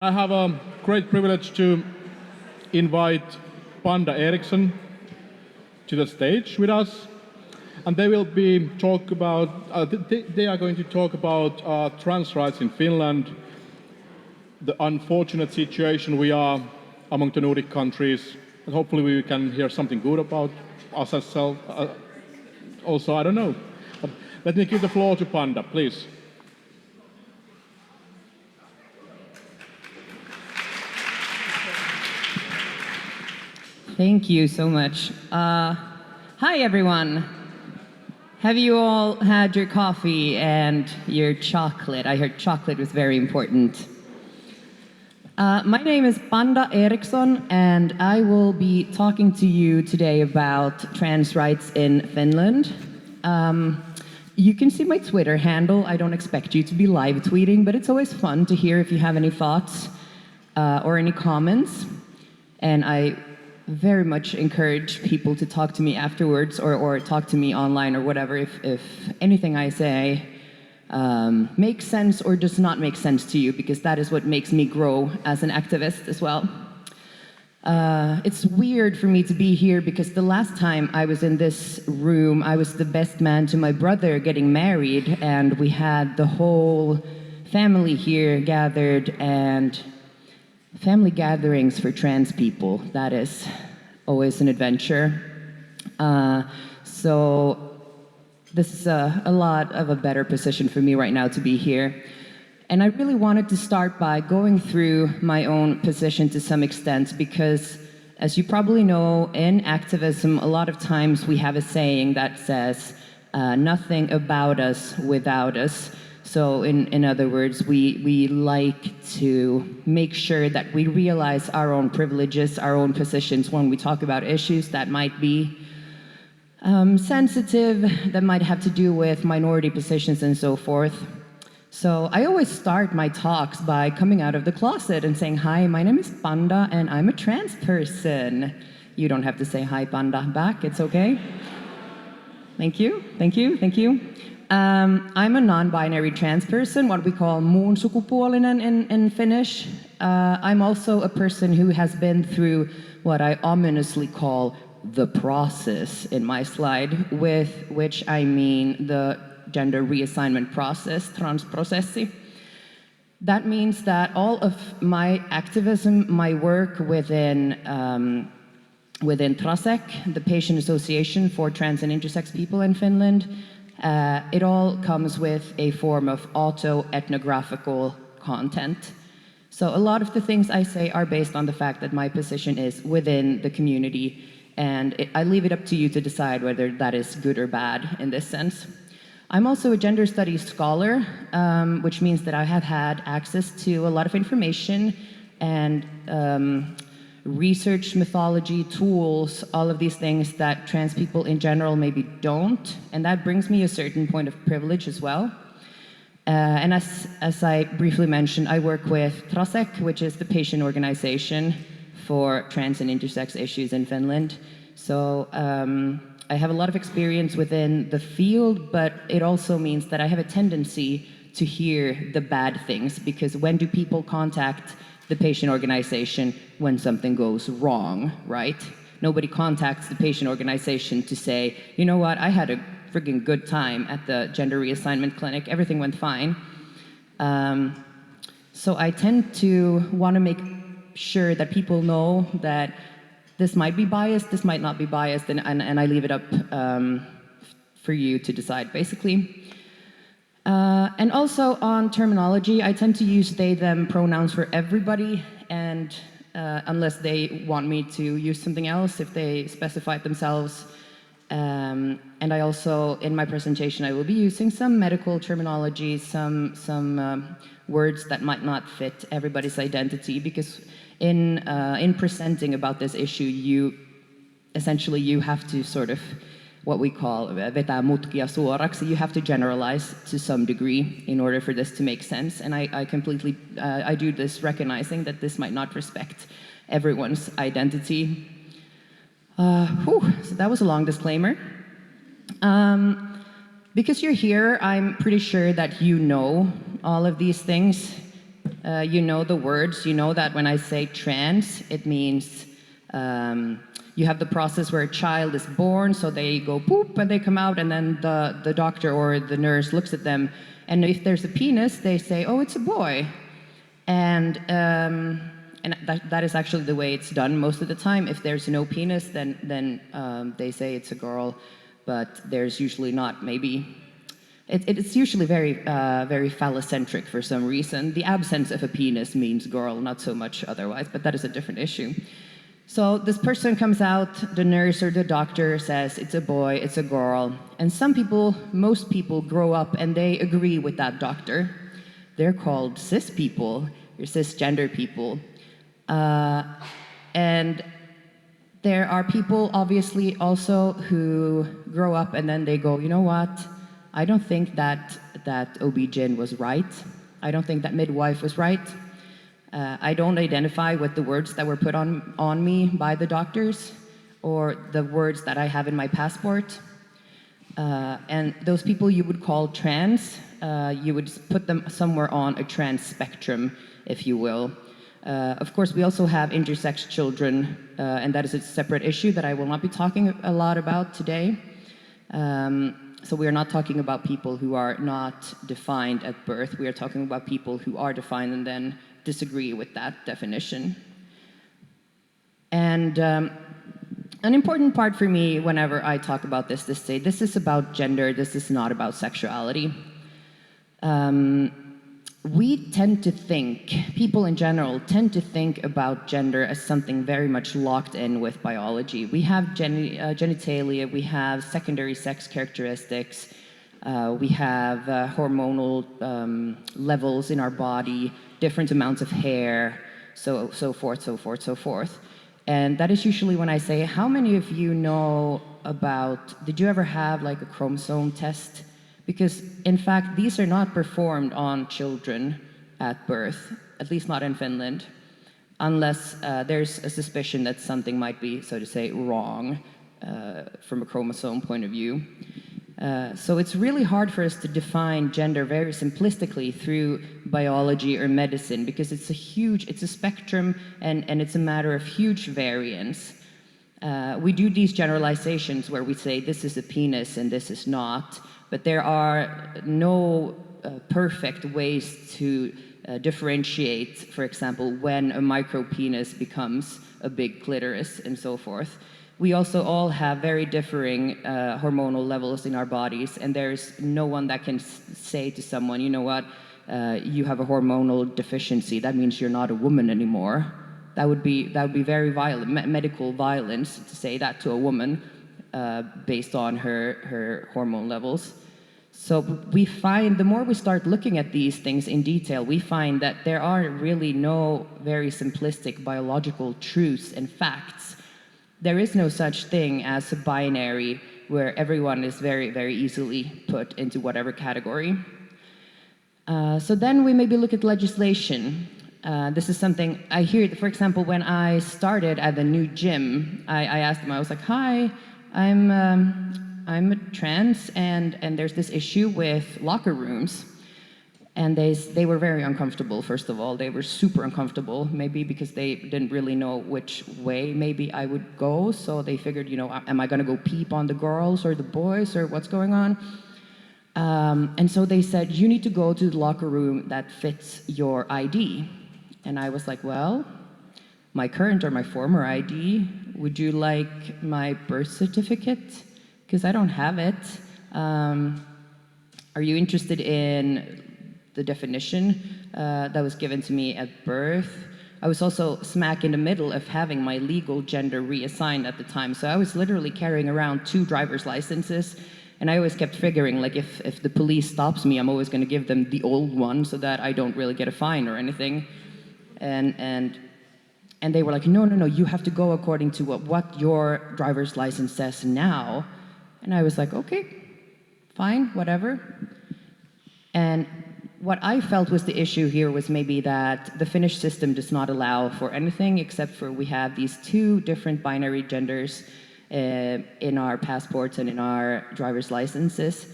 I have a great privilege to invite Panda Eriksson to the stage with us, and they will be talk about. They are going to talk about trans rights in Finland, the unfortunate situation we are among the Nordic countries, and hopefully we can hear something good about us as self. Also, I don't know. But let me give the floor to Panda, please. Thank you so much. Hi, everyone. Have you all had your coffee and your chocolate? I heard chocolate was very important. My name is Panda Eriksson, and I will be talking to you today about trans rights in Finland. You can see my Twitter handle. I don't expect you to be live tweeting, but it's always fun to hear if you have any thoughts or any comments. And I very much encourage people to talk to me afterwards or talk to me online or whatever if anything I say makes sense or does not make sense to you, because that is what makes me grow as an activist as well. It's weird for me to be here because the last time I was in this room, I was the best man to my brother getting married, and we had the whole family here gathered, and family gatherings for trans people, that is always an adventure. So this is a lot of a better position for me right now to be here. And I really wanted to start by going through my own position to some extent, because as you probably know, in activism, a lot of times we have a saying that says, nothing about us without us. So in other words, we like to make sure that we realize our own privileges, our own positions when we talk about issues that might be sensitive, that might have to do with minority positions and so forth. So I always start my talks by coming out of the closet and saying, hi, my name is Panda and I'm a trans person. You don't have to say hi, Panda, back, it's okay. Thank you, thank you, thank you. I'm a non-binary trans person, what we call muun sukupuolinen in Finnish. I'm also a person who has been through what I ominously call the process in my slide, with which I mean the gender reassignment process, transprosessi. That means that all of my activism, my work within Trasek, the patient association for trans and intersex people in Finland, it all comes with a form of auto-ethnographical content. So a lot of the things I say are based on the fact that my position is within the community, and I leave it up to you to decide whether that is good or bad in this sense. I'm also a gender studies scholar, which means that I have had access to a lot of information and research methodology, tools, all of these things that trans people in general maybe don't, and that brings me a certain point of privilege as well. And as I briefly mentioned, I work with Trasek, which is the patient organization for trans and intersex issues in Finland. So I have a lot of experience within the field, but it also means that I have a tendency to hear the bad things, because when do people contact the patient organization? When something goes wrong, right? Nobody contacts the patient organization to say, you know what, I had a friggin' good time at the gender reassignment clinic, everything went fine. So I tend to want to make sure that people know that this might be biased, this might not be biased, and I leave it up for you to decide, basically. And also on terminology, I tend to use they, them pronouns for everybody, and unless they want me to use something else, if they specify it themselves. And I also, in my presentation, I will be using some medical terminology, some words that might not fit everybody's identity, because in presenting about this issue, you have to sort of what we call vetää mutkia suoraksi. You have to generalize to some degree in order for this to make sense. And I completely, I do this recognizing that this might not respect everyone's identity. So that was a long disclaimer. Because you're here, I'm pretty sure that you know all of these things. You know the words. You know that when I say trans, it means you have the process where a child is born, so they go poop and they come out, and then the doctor or the nurse looks at them, and if there's a penis, they say, "Oh, it's a boy," and that is actually the way it's done most of the time. If there's no penis, then they say it's a girl, but there's usually not. Maybe it's usually very phallocentric for some reason. The absence of a penis means girl, not so much otherwise, but that is a different issue. So this person comes out, the nurse or the doctor says it's a boy, it's a girl, and some people, most people grow up and they agree with that doctor. They're called cis people or cisgender people. And there are people obviously also who grow up and then they go, you know what? I don't think that OB-GYN was right. I don't think that midwife was right. I don't identify with the words that were put on me by the doctors or the words that I have in my passport. And those people you would call trans, you would put them somewhere on a trans spectrum, if you will. Of course, we also have intersex children, and that is a separate issue that I will not be talking a lot about today. So we are not talking about people who are not defined at birth. We are talking about people who are defined and then disagree with that definition. And an important part for me whenever I talk about this is say, this is about gender, this is not about sexuality. We tend to think, people in general tend to think about gender as something very much locked in with biology. We have genitalia, we have secondary sex characteristics, we have hormonal levels in our body, different amounts of hair, so forth. And that is usually when I say, how many of you know about, did you ever have like a chromosome test? Because in fact, these are not performed on children at birth, at least not in Finland, unless there's a suspicion that something might be, so to say, wrong from a chromosome point of view. So it's really hard for us to define gender very simplistically through biology or medicine because it's a spectrum and it's a matter of huge variance. We do these generalizations where we say this is a penis and this is not, but there are no perfect ways to differentiate, for example, when a micropenis becomes a big clitoris and so forth. We also all have very differing hormonal levels in our bodies, and there's no one that can say to someone, you know what, you have a hormonal deficiency, that means you're not a woman anymore. That would be very violent, medical violence to say that to a woman based on her hormone levels. So we find, the more we start looking at these things in detail, we find that there are really no very simplistic biological truths and facts. There is no such thing as a binary where everyone is very, very easily put into whatever category. So then we maybe look at legislation. This is something I hear, for example, when I started at the new gym, I asked them, I was like, hi, I'm a trans and there's this issue with locker rooms. And they were very uncomfortable, first of all. They were super uncomfortable, maybe because they didn't really know which way maybe I would go. So they figured, you know, am I gonna go peep on the girls or the boys or what's going on? And so they said, you need to go to the locker room that fits your ID. And I was like, well, my current or my former ID, would you like my birth certificate? Because I don't have it. Are you interested in the definition that was given to me at birth? I was also smack in the middle of having my legal gender reassigned at the time. So I was literally carrying around 2 driver's licenses. And I always kept figuring, like, if the police stops me, I'm always going to give them the old one so that I don't really get a fine or anything. And they were like, no, you have to go according to what your driver's license says now. And I was like, okay, fine, whatever. And what I felt was the issue here was maybe that the Finnish system does not allow for anything except for we have these 2 different binary genders in our passports and in our driver's licenses.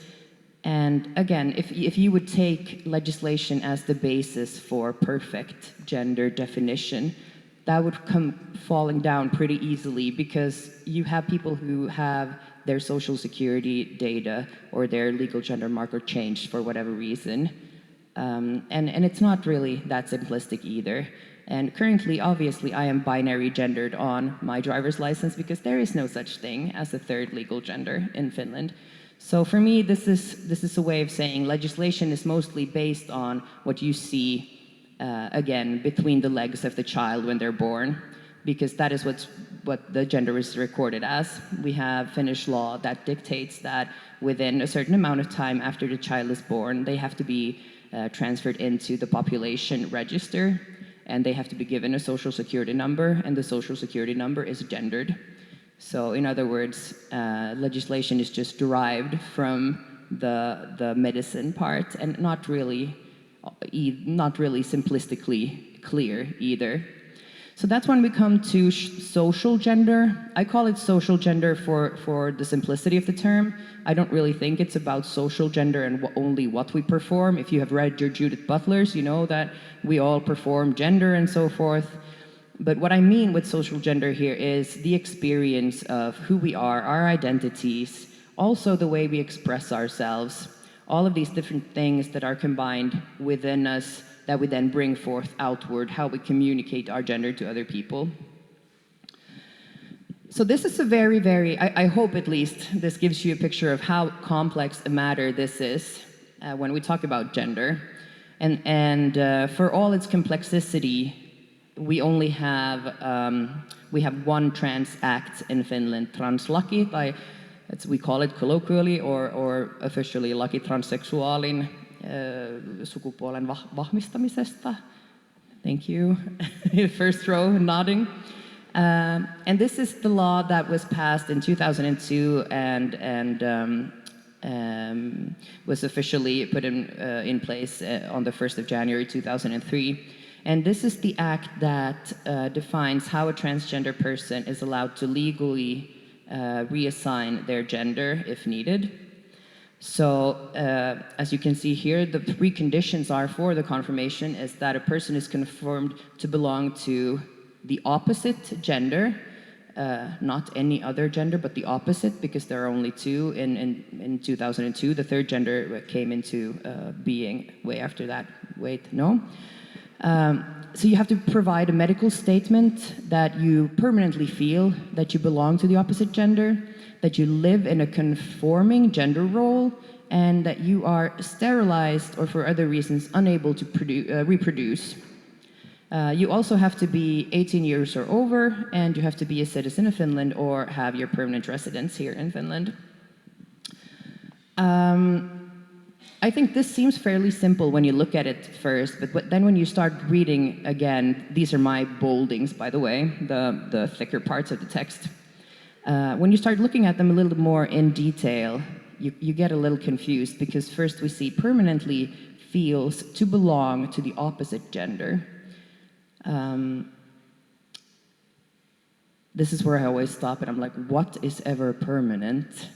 And again, if you would take legislation as the basis for perfect gender definition, that would come falling down pretty easily, because you have people who have their social security data or their legal gender marker changed for whatever reason. And it's not really that simplistic either. And currently, obviously, I am binary gendered on my driver's license because there is no such thing as a third legal gender in Finland. So for me, this is a way of saying legislation is mostly based on what you see, again, between the legs of the child when they're born, because that is what the gender is recorded as. We have Finnish law that dictates that within a certain amount of time after the child is born, they have to be transferred into the population register, and they have to be given a social security number, and the social security number is gendered. So in other words, legislation is just derived from the medicine part, and not really simplistically clear either. So that's when we come to social gender. I call it social gender for the simplicity of the term. I don't really think it's about social gender and only what we perform. If you have read your Judith Butlers, you know that we all perform gender and so forth. But what I mean with social gender here is the experience of who we are, our identities, also the way we express ourselves, all of these different things that are combined within us that we then bring forth outward, how we communicate our gender to other people. So this is a very, I hope at least, this gives you a picture of how complex a matter this is when we talk about gender. And for all its complexity, we only have one trans act in Finland, translaki, we call it colloquially or officially laki transseksuaalin sukupuolen vahvistamisesta. Thank you. First row nodding. And this is the law that was passed in 2002 and was officially put in place on the 1st of January 2003. And this is the act that defines how a transgender person is allowed to legally reassign their gender if needed. So, as you can see here, the preconditions are for the confirmation is that a person is confirmed to belong to the opposite gender, not any other gender, but the opposite, because there are only two in 2002. The third gender came into being way after that. Wait, no? So you have to provide a medical statement that you permanently feel that you belong to the opposite gender, that you live in a conforming gender role, and that you are sterilized or for other reasons unable to reproduce. You also have to be 18 years or over, and you have to be a citizen of Finland or have your permanent residence here in Finland. I think this seems fairly simple when you look at it first, but then when you start reading again, these are my boldings, by the way, the thicker parts of the text. When you start looking at them a little more in detail, you get a little confused, because first we see permanently feels to belong to the opposite gender. This is where I always stop and I'm like, what is ever permanent?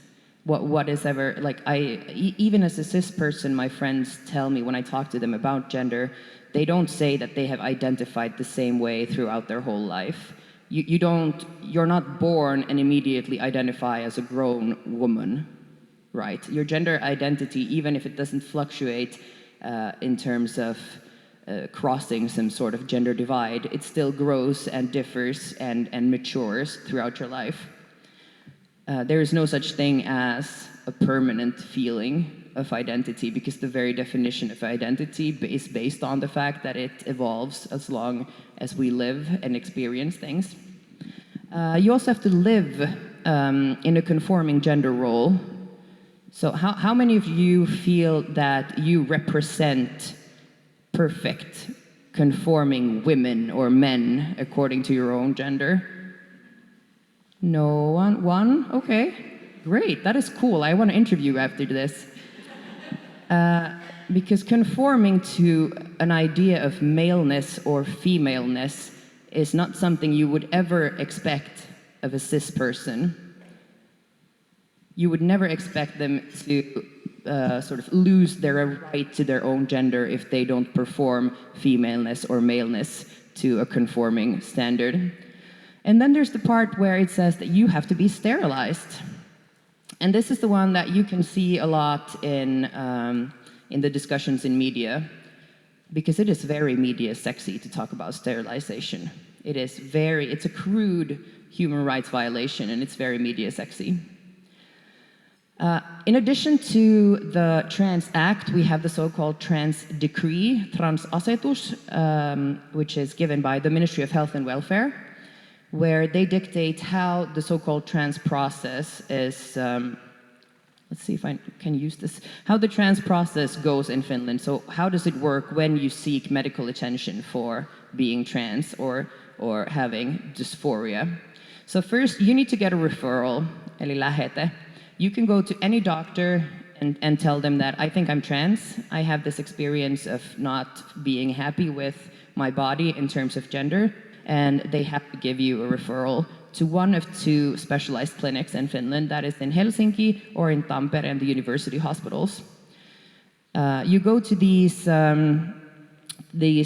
What is ever, like, even as a cis person, my friends tell me when I talk to them about gender, they don't say that they have identified the same way throughout their whole life. You're not born and immediately identify as a grown woman, right? Your gender identity, even if it doesn't fluctuate in terms of crossing some sort of gender divide, it still grows and differs and matures throughout your life. There is no such thing as a permanent feeling of identity, because the very definition of identity is based on the fact that it evolves as long as we live and experience things. You also have to live in a conforming gender role. So how many of you feel that you represent perfect conforming women or men according to your own gender? No one? One? Okay, great, that is cool. I want to interview you after this. Because conforming to an idea of maleness or femaleness is not something you would ever expect of a cis person. You would never expect them to sort of lose their right to their own gender if they don't perform femaleness or maleness to a conforming standard. And then there's the part where it says that you have to be sterilized. And this is the one that you can see a lot in the discussions in media, because it is very media sexy to talk about sterilization. It's a crude human rights violation, and it's very media sexy. In addition to the Trans Act, we have the so-called Trans Decree, Transasetus, which is given by the Ministry of Health and Welfare, where they dictate how the so-called trans process is, let's see if I can use this, how the trans process goes in Finland. So how does it work when you seek medical attention for being trans or having dysphoria? So first, you need to get a referral, eli lähete. You can go to any doctor and tell them that I think I'm trans. I have this experience of not being happy with my body in terms of gender, and they have to give you a referral to one of 2 specialized clinics in Finland, that is in Helsinki or in Tampere and the university hospitals. You go to these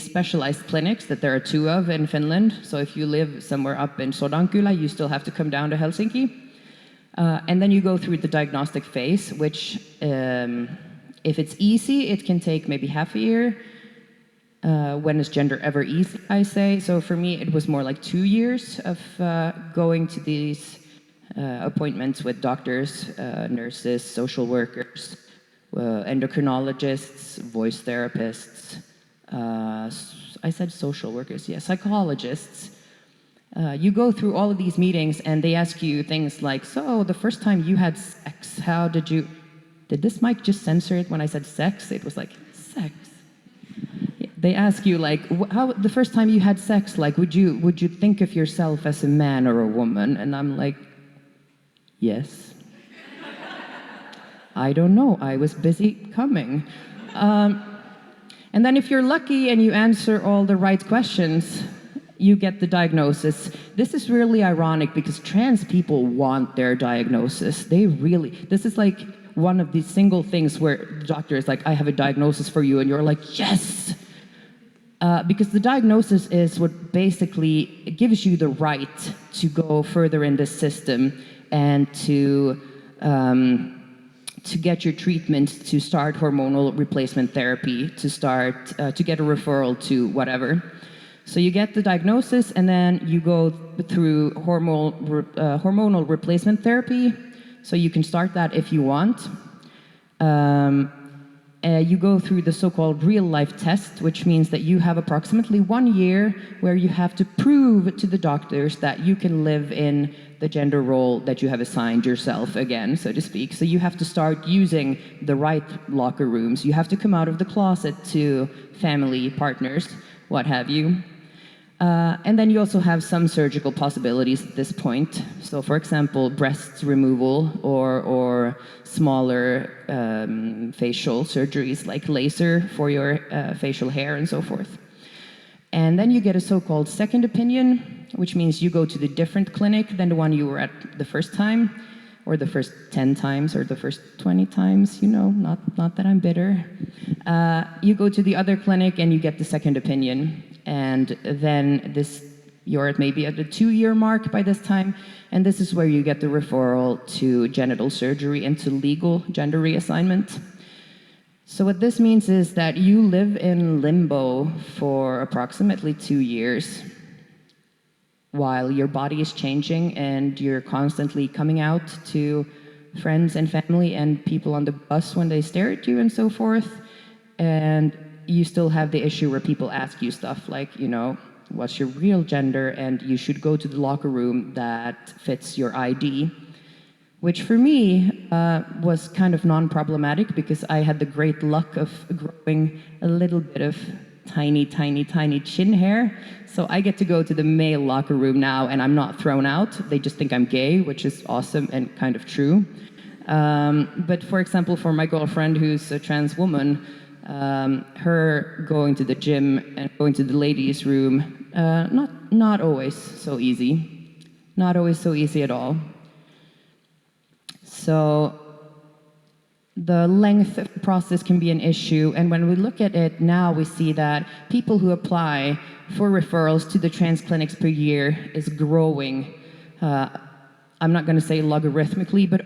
specialized clinics that there are 2 of in Finland. So if you live somewhere up in Sodankylä, you still have to come down to Helsinki. And then you go through the diagnostic phase, which if it's easy, it can take maybe half a year. When is gender ever easy, I say. So for me, it was more like 2 years of going to these appointments with doctors, nurses, social workers, endocrinologists, voice therapists, I said social workers, yeah, psychologists. You go through all of these meetings and they ask you things like, so the first time you had sex, how did this mic just censor it when I said sex? It was like, sex. They ask you like, how the first time you had sex, like, would you think of yourself as a man or a woman? And I'm like, yes. I don't know, I was busy coming. And then if you're lucky and you answer all the right questions, you get the diagnosis. This is really ironic because trans people want their diagnosis. This is like one of these single things where the doctor is like, I have a diagnosis for you, and you're like, yes! Because the diagnosis is what basically gives you the right to go further in this system and to get your treatment, to start hormonal replacement therapy, to get a referral to whatever. So you get the diagnosis, and then you go through hormonal replacement therapy. So you can start that if you want. You go through the so-called real-life test, which means that you have approximately 1 year where you have to prove to the doctors that you can live in the gender role that you have assigned yourself again, so to speak. So you have to start using the right locker rooms. You have to come out of the closet to family, partners, what have you. And then you also have some surgical possibilities at this point. So for example, breast removal or smaller facial surgeries like laser for your facial hair and so forth. And then you get a so-called second opinion, which means you go to the different clinic than the one you were at the first time, or the first 10 times, or the first 20 times, not that I'm bitter. You go to the other clinic and you get the second opinion. And then you're maybe at the 2-year mark by this time, and this is where you get the referral to genital surgery and to legal gender reassignment. So what this means is that you live in limbo for approximately 2 years while your body is changing and you're constantly coming out to friends and family and people on the bus when they stare at you and so forth. And you still have the issue where people ask you stuff like, what's your real gender? And you should go to the locker room that fits your ID, which for me was kind of non-problematic because I had the great luck of growing a little bit of tiny, tiny, tiny chin hair. So I get to go to the male locker room now and I'm not thrown out. They just think I'm gay, which is awesome and kind of true. But for example, for my girlfriend who's a trans woman, her going to the gym and going to the ladies' room, not always so easy. Not always so easy at all. So The length of the process can be an issue, and when we look at it now, we see that people who apply for referrals to the trans clinics per year is growing. I'm not going to say logarithmically, but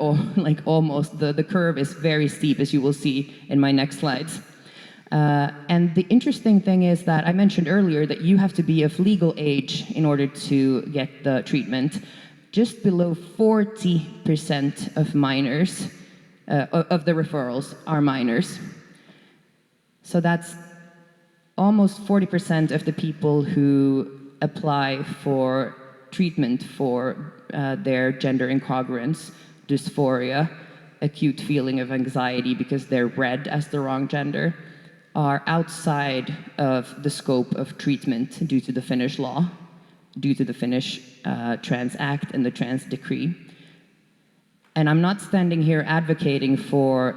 almost. The curve is very steep, as you will see in my next slides. And the interesting thing is that I mentioned earlier that you have to be of legal age in order to get the treatment. Just below 40% of minors, of the referrals, are minors. So that's almost 40% of the people who apply for treatment for their gender incongruence, dysphoria, acute feeling of anxiety because they're read as the wrong gender, are outside of the scope of treatment due to the Finnish law, due to the Finnish Trans Act and the Trans Decree. And I'm not standing here advocating for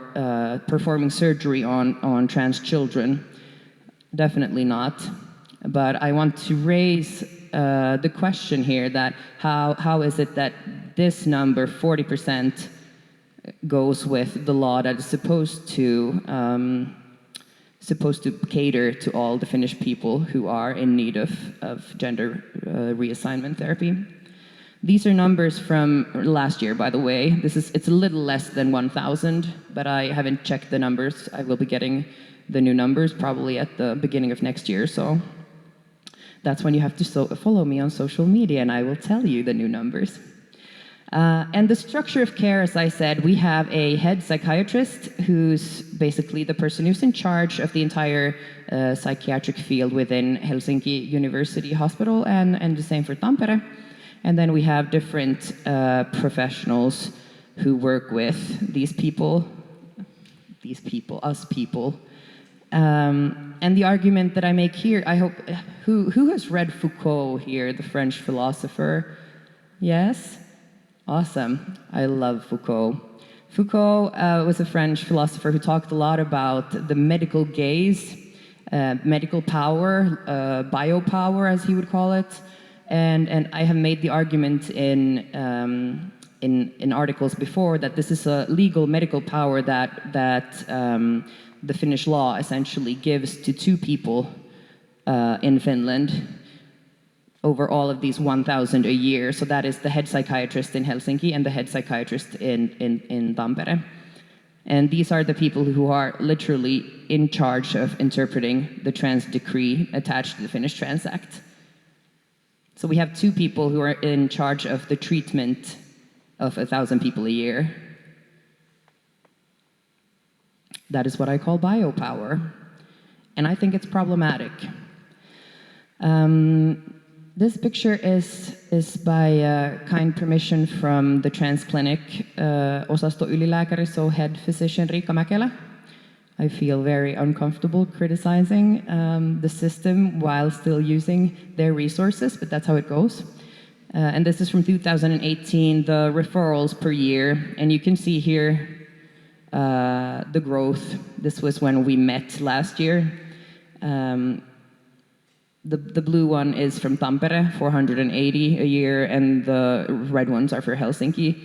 performing surgery on trans children, definitely not. But I want to raise the question here that how is it that this number, 40%, goes with the law that is supposed to cater to all the Finnish people who are in need of gender reassignment therapy. These are numbers from last year, by the way. It's a little less than 1,000, but I haven't checked the numbers. I will be getting the new numbers probably at the beginning of next year, so that's when you have to follow me on social media, and I will tell you the new numbers. And the structure of care, as I said, we have a head psychiatrist who's basically the person who's in charge of the entire psychiatric field within Helsinki University Hospital, and the same for Tampere. And then we have different professionals who work with these people, us people. And the argument that I make here, I hope, who has read Foucault here, the French philosopher? Yes? Awesome. I love Foucault. Foucault was a French philosopher who talked a lot about the medical gaze, medical power, biopower, as he would call it. And I have made the argument in articles before that this is a legal medical power that the Finnish law essentially gives to two people in Finland over all of these 1,000 a year. So that is the head psychiatrist in Helsinki and the head psychiatrist in Tampere. And these are the people who are literally in charge of interpreting the trans decree attached to the Finnish Trans Act. So we have two people who are in charge of the treatment of 1,000 people a year. That is what I call biopower. And I think it's problematic. This picture is by kind permission from the trans clinic, osastoylilääkäri, so head physician Riikka Mäkelä. I feel very uncomfortable criticizing the system while still using their resources, but that's how it goes. And this is from 2018, the referrals per year. And you can see here the growth. This was when we met last year. The blue one is from Tampere, 480 a year, and the red ones are for Helsinki.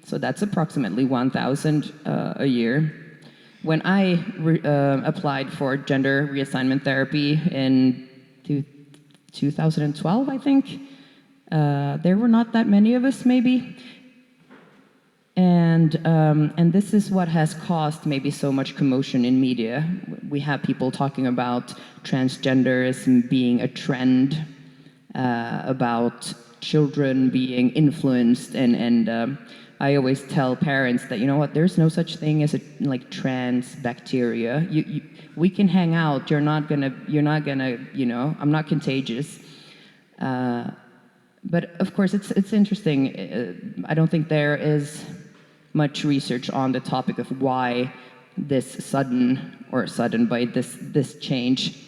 So that's approximately 1,000 a year. When I applied for gender reassignment therapy in 2012, I think, there were not that many of us, maybe. And this is what has caused maybe so much commotion in media. We have people talking about transgenderism being a trend, about children being influenced, and I always tell parents that, you know what, there's no such thing as trans bacteria. We can hang out. You're not gonna, you know, I'm not contagious. But of course, it's interesting. I don't think there is much research on the topic of why this sudden by this change.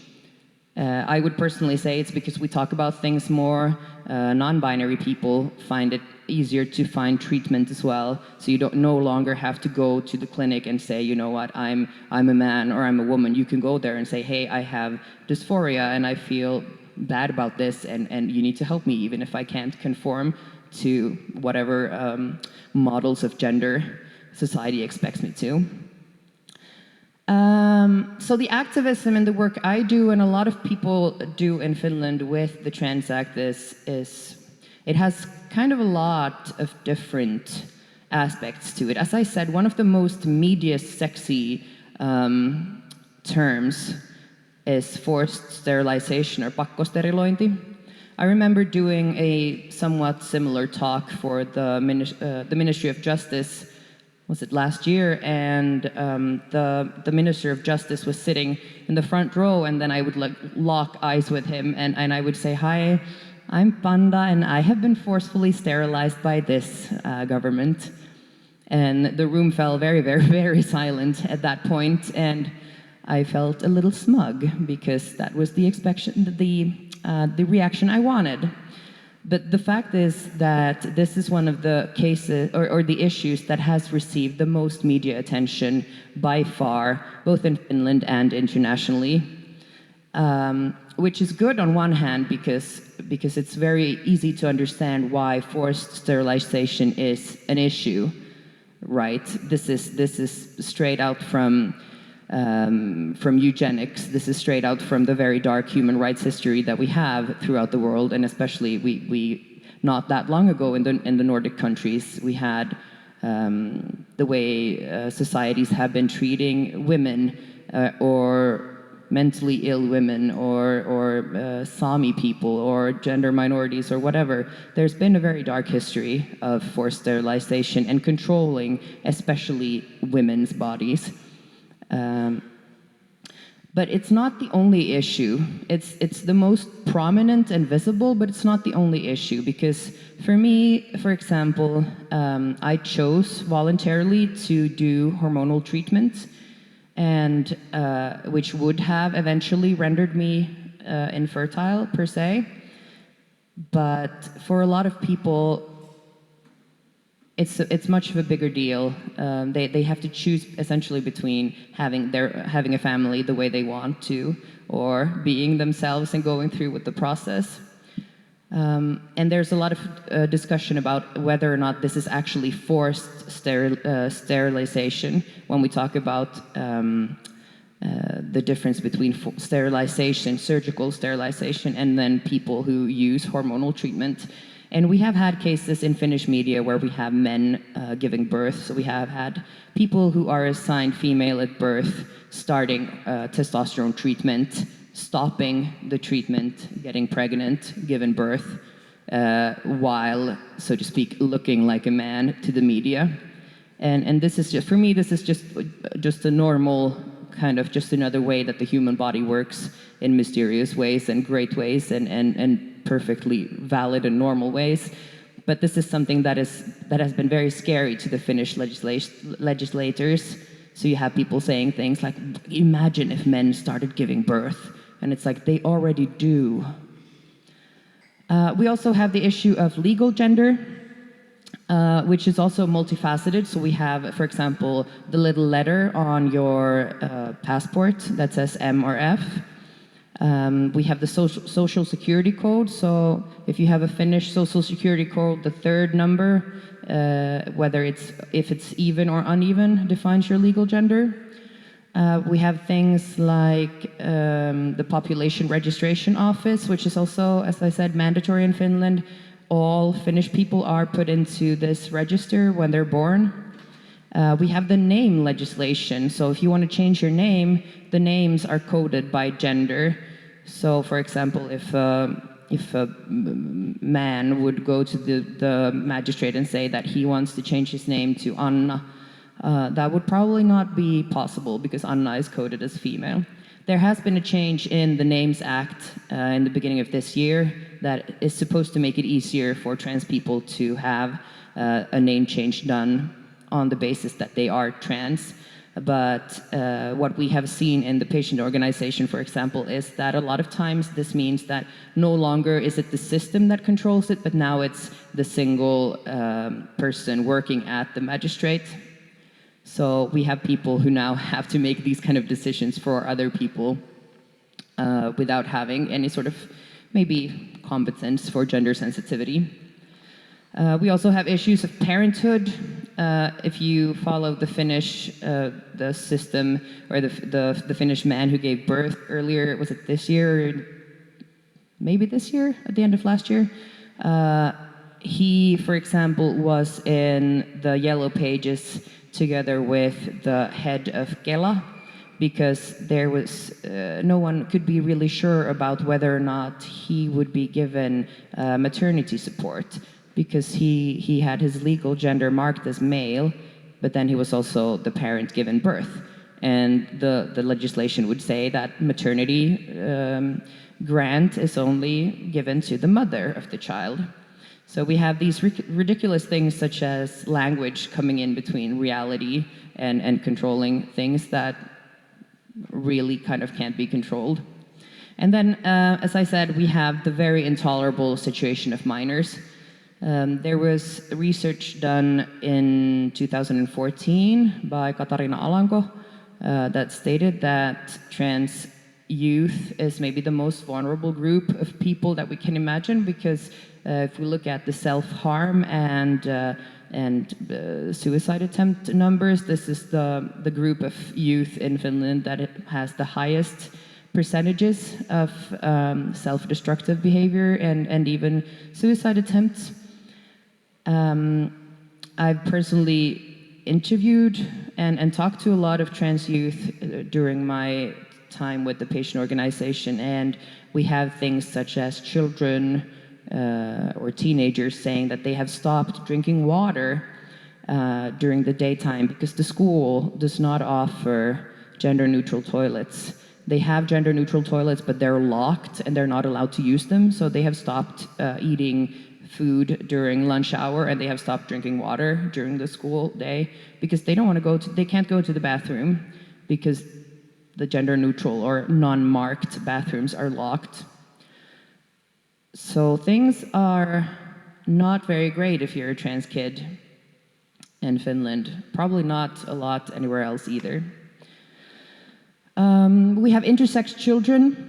I would personally say it's because we talk about things more. Non-binary people find it easier to find treatment as well, so you don't no longer have to go to the clinic and say, you know what, I'm a man or I'm a woman. You can go there and say, hey, I have dysphoria and I feel bad about this, and you need to help me even if I can't conform to whatever models of gender society expects me to. So the activism and the work I do, and a lot of people do in Finland with the Trans Act, is it has kind of a lot of different aspects to it. As I said, one of the most media sexy terms is forced sterilization or pakkosterilointi. I remember doing a somewhat similar talk for the Ministry of Justice, was it last year? And the Minister of Justice was sitting in the front row, and then I would like lock eyes with him, and I would say, "Hi, I'm Panda, and I have been forcefully sterilized by this government." And the room fell very, very, very silent at that point, and I felt a little smug because that was the reaction I wanted. But the fact is that this is one of the cases or the issues that has received the most media attention by far, both in Finland and internationally, which is good on one hand because it's very easy to understand why forced sterilization is an issue, right? This is straight out from eugenics. This is straight out from the very dark human rights history that we have throughout the world, and especially we not that long ago in the Nordic countries, we had the way societies have been treating women or mentally ill women or Sami people or gender minorities or whatever. There's been a very dark history of forced sterilization and controlling, especially women's bodies. But it's not the only issue. It's the most prominent and visible, but it's not the only issue, because for me, for example, I chose voluntarily to do hormonal treatment, and which would have eventually rendered me infertile per se. But for a lot of people, it's much of a bigger deal. They have to choose essentially between having a family the way they want to, or being themselves and going through with the process. And there's a lot of discussion about whether or not this is actually forced sterilization when we talk about the difference between sterilization, surgical sterilization, and then people who use hormonal treatment. And we have had cases in Finnish media where we have men giving birth. So we have had people who are assigned female at birth starting testosterone treatment, stopping the treatment, getting pregnant, giving birth, while, so to speak, looking like a man to the media. And this is just, for me, this is just a normal kind of just another way that the human body works in mysterious ways and great ways and perfectly valid and normal ways. But this is something that has been very scary to the Finnish legislators. So you have people saying things like, imagine if men started giving birth. And it's like, they already do. We also have the issue of legal gender, which is also multifaceted. So we have, for example, the little letter on your passport that says M or F. We have the social security code. So if you have a Finnish social security code, the third number, if it's even or uneven, defines your legal gender. We have things like the population registration office, which is also, as I said, mandatory in Finland. All Finnish people are put into this register when they're born. We have the name legislation. So if you want to change your name, the names are coded by gender. So, for example, if a man would go to the magistrate and say that he wants to change his name to Anna, that would probably not be possible because Anna is coded as female. There has been a change in the Names Act in the beginning of this year that is supposed to make it easier for trans people to have a name change done on the basis that they are trans. But what we have seen in the patient organization, for example, is that a lot of times this means that no longer is it the system that controls it, but now it's the single person working at the magistrate. So we have people who now have to make these kind of decisions for other people without having any sort of maybe competence for gender sensitivity. We also have issues of parenthood. If you follow the Finnish the system, or the Finnish man who gave birth earlier, was it this year? Or maybe this year, at the end of last year. He, for example, was in the Yellow Pages together with the head of Kela, because there was no one could be really sure about whether or not he would be given maternity support, because he had his legal gender marked as male, but then he was also the parent given birth. And the legislation would say that maternity grant is only given to the mother of the child. So we have these ridiculous things such as language coming in between reality and controlling things that really kind of can't be controlled. And then, as I said, we have the very intolerable situation of minors. There was research done in 2014 by Katarina Alanko that stated that trans youth is maybe the most vulnerable group of people that we can imagine, because if we look at the self-harm and suicide attempt numbers, this is the group of youth in Finland that has the highest percentages of self-destructive behavior and even suicide attempts. I've personally interviewed and talked to a lot of trans youth during my time with the patient organization, and we have things such as children or teenagers saying that they have stopped drinking water during the daytime because the school does not offer gender-neutral toilets. They have gender-neutral toilets, but they're locked and they're not allowed to use them, so they have stopped eating food during lunch hour, and they have stopped drinking water during the school day because they don't want to they can't go to the bathroom because the gender-neutral or non-marked bathrooms are locked. So things are not very great if you're a trans kid in Finland. Probably not a lot anywhere else either. We have intersex children.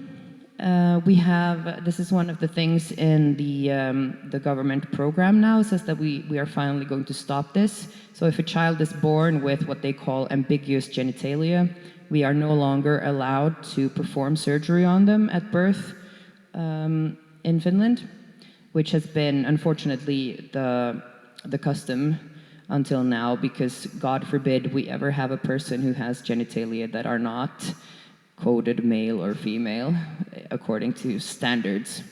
This is one of the things in the government program now. It says that we are finally going to stop this. So if a child is born with what they call ambiguous genitalia, we are no longer allowed to perform surgery on them at birth in Finland, which has been, unfortunately, the custom until now, because God forbid we ever have a person who has genitalia that are not coded male or female according to standards.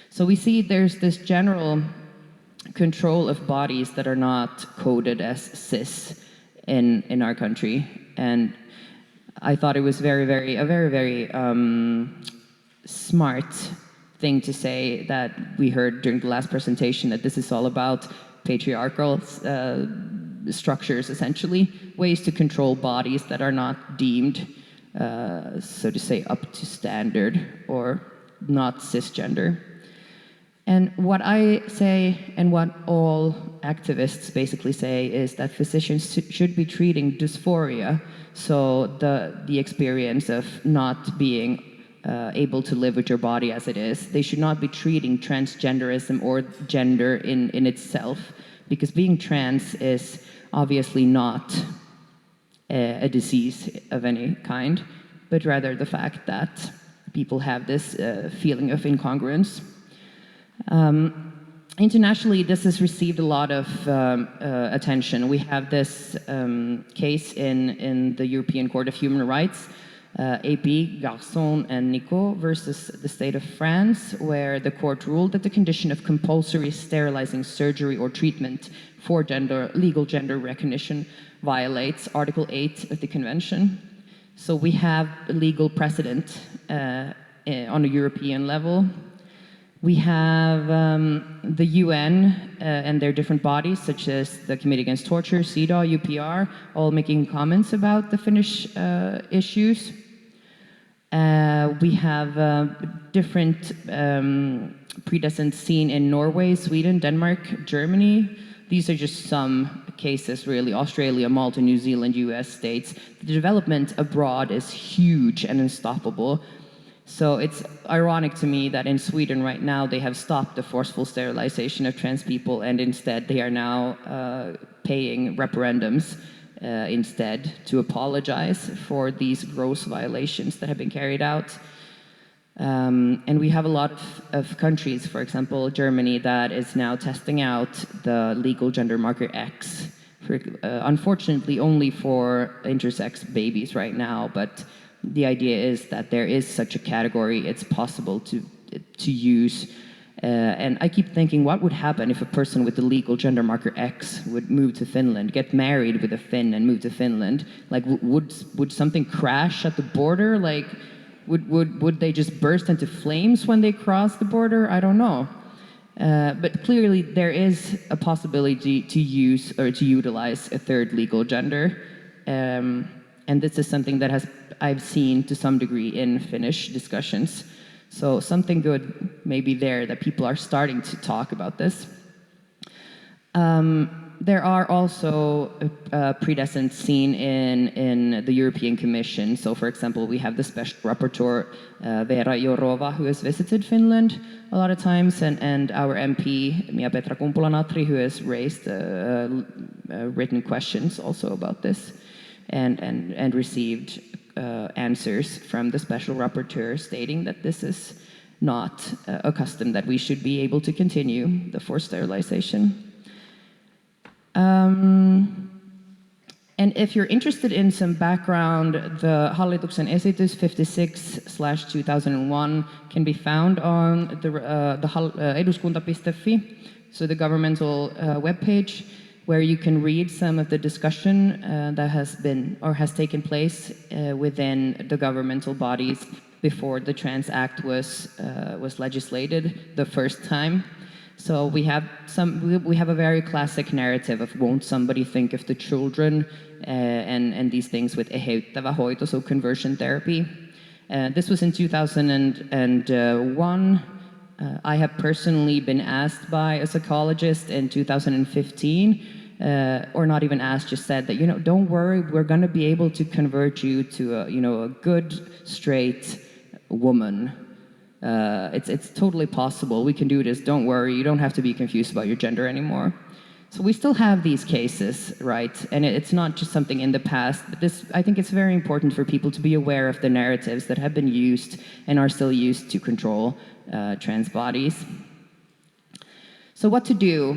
So we see there's this general control of bodies that are not coded as cis in our country, and I thought it was a very smart thing to say that we heard during the last presentation, that this is all about patriarchal structures, essentially, ways to control bodies that are not deemed, so to say, up to standard or not cisgender. And what I say, and what all activists basically say, is that physicians should be treating dysphoria, so the experience of not being able to live with your body as it is. They should not be treating transgenderism or gender in itself, because being trans is obviously not a disease of any kind, but rather the fact that people have this feeling of incongruence. Internationally, this has received a lot of attention. We have this case in the European Court of Human Rights, AP, Garçon and Nico versus the state of France, where the court ruled that the condition of compulsory sterilizing surgery or treatment for legal gender recognition violates Article 8 of the Convention. So we have a legal precedent on a European level. We have the UN and their different bodies, such as the Committee Against Torture, CEDAW, UPR, all making comments about the Finnish issues. We have different precedents seen in Norway, Sweden, Denmark, Germany. These are just some cases, really. Australia, Malta, New Zealand, US states. The development abroad is huge and unstoppable. So it's ironic to me that in Sweden right now they have stopped the forceful sterilization of trans people, and instead they are now paying referendums instead to apologize for these gross violations that have been carried out. And we have a lot of countries, for example, Germany, that is now testing out the legal gender marker X, unfortunately only for intersex babies right now, but the idea is that there is such a category, it's possible to use. And I keep thinking, what would happen if a person with the legal gender marker X would move to Finland, get married with a Finn and move to Finland? Like, would something crash at the border? Like, would they just burst into flames when they cross the border? I don't know. But clearly there is a possibility to use or to utilize a third legal gender. And this is something that I've seen to some degree in Finnish discussions. So something good maybe there that people are starting to talk about this. There are also precedents seen in the European Commission. So, for example, we have the special rapporteur Vera Jourova, who has visited Finland a lot of times, and our MP Mia-Petra Kumpula-Natri, who has raised written questions also about this, and received answers from the special rapporteur stating that this is not a custom that we should be able to continue, the forced sterilization. And if you're interested in some background, the Hallituksen esitys 56/2001 can be found on the eduskunta.fi, so the governmental webpage, where you can read some of the discussion that has been or has taken place within the governmental bodies before the Trans Act was legislated the first time. So we have a very classic narrative of won't somebody think of the children and these things with eheyttävä hoito, so conversion therapy. This was in 2001. I have personally been asked by a psychologist in 2015, or not even asked, just said that, don't worry, we're going to be able to convert you to a good straight woman. It's totally possible. We can do this. Don't worry. You don't have to be confused about your gender anymore. So we still have these cases, right? And it's not just something in the past. But I think it's very important for people to be aware of the narratives that have been used and are still used to control trans bodies. So what to do?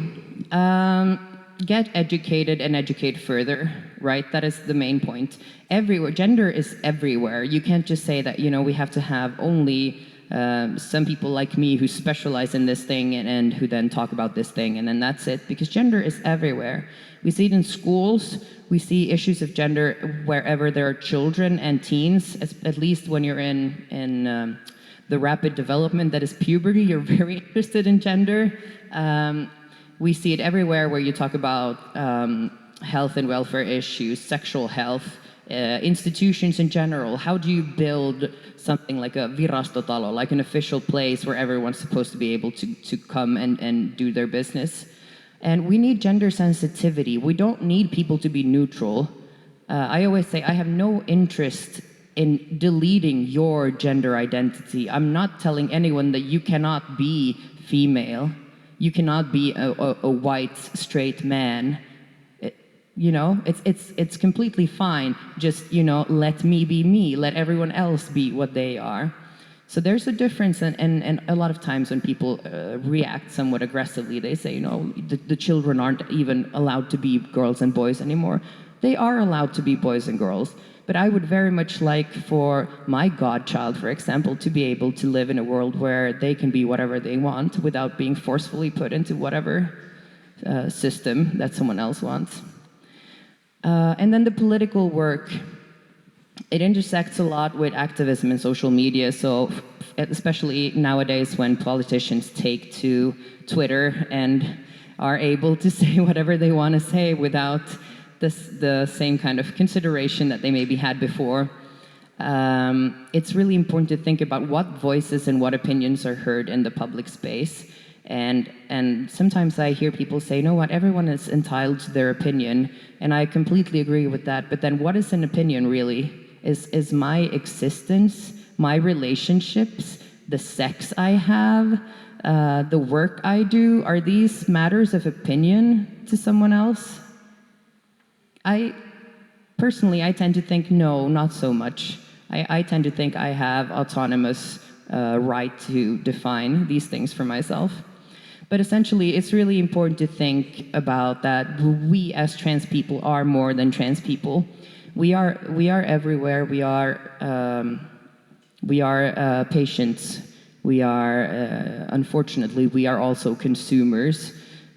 Get educated and educate further, right? That is the main point. Everywhere, gender is everywhere. You can't just say that, we have to have only some people like me who specialize in this thing and who then talk about this thing, and then that's it, because gender is everywhere. We see it in schools. We see issues of gender wherever there are children and teens, at least when you're in the rapid development that is puberty, you're very interested in gender. We see it everywhere where you talk about health and welfare issues, sexual health, institutions in general. How do you build something like a virastotalo, like an official place where everyone's supposed to be able to come and do their business? And we need gender sensitivity. We don't need people to be neutral. I always say I have no interest in deleting your gender identity. I'm not telling anyone that you cannot be female. You cannot be a white, straight man. It's completely fine. Just, let me be me. Let everyone else be what they are. So there's a difference, and a lot of times when people react somewhat aggressively, they say, the children aren't even allowed to be girls and boys anymore. They are allowed to be boys and girls. But I would very much like for my godchild, for example, to be able to live in a world where they can be whatever they want without being forcefully put into whatever system that someone else wants. And then the political work, it intersects a lot with activism and social media. So especially nowadays when politicians take to Twitter and are able to say whatever they want to say without the same kind of consideration that they maybe had before. It's really important to think about what voices and what opinions are heard in the public space. And sometimes I hear people say, everyone is entitled to their opinion, and I completely agree with that. But then what is an opinion really? Is my existence my relationships, the sex I have, the work I do, are these matters of opinion to someone else? Personally, I tend to think no, not so much. I tend to think I have autonomous right to define these things for myself. But essentially, it's really important to think about that we as trans people are more than trans people. We are everywhere. We are patients. We are, unfortunately, we are also consumers.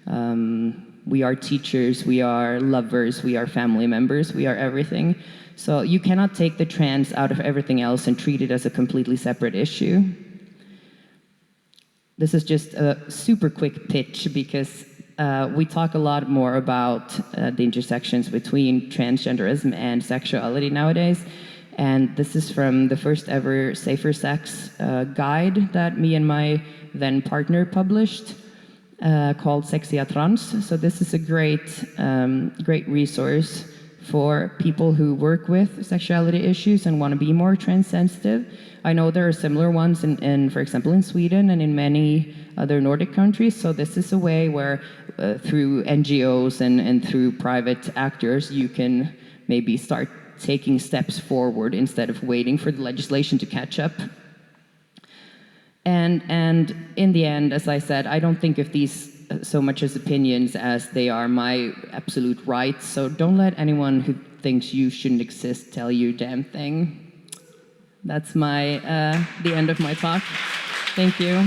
We are teachers. We are lovers. We are family members. We are everything. So you cannot take the trans out of everything else and treat it as a completely separate issue. This is just a super quick pitch because we talk a lot more about the intersections between transgenderism and sexuality nowadays. And this is from the first ever Safer Sex guide that me and my then partner published called Sexia Trans. So this is a great resource for people who work with sexuality issues and want to be more trans-sensitive. I know there are similar ones for example, in Sweden and in many other Nordic countries. So this is a way where through NGOs and through private actors, you can maybe start taking steps forward instead of waiting for the legislation to catch up. And in the end, as I said, I don't think of these so much as opinions as they are my absolute rights. So don't let anyone who thinks you shouldn't exist tell you a damn thing. That's the end of my talk. Thank you.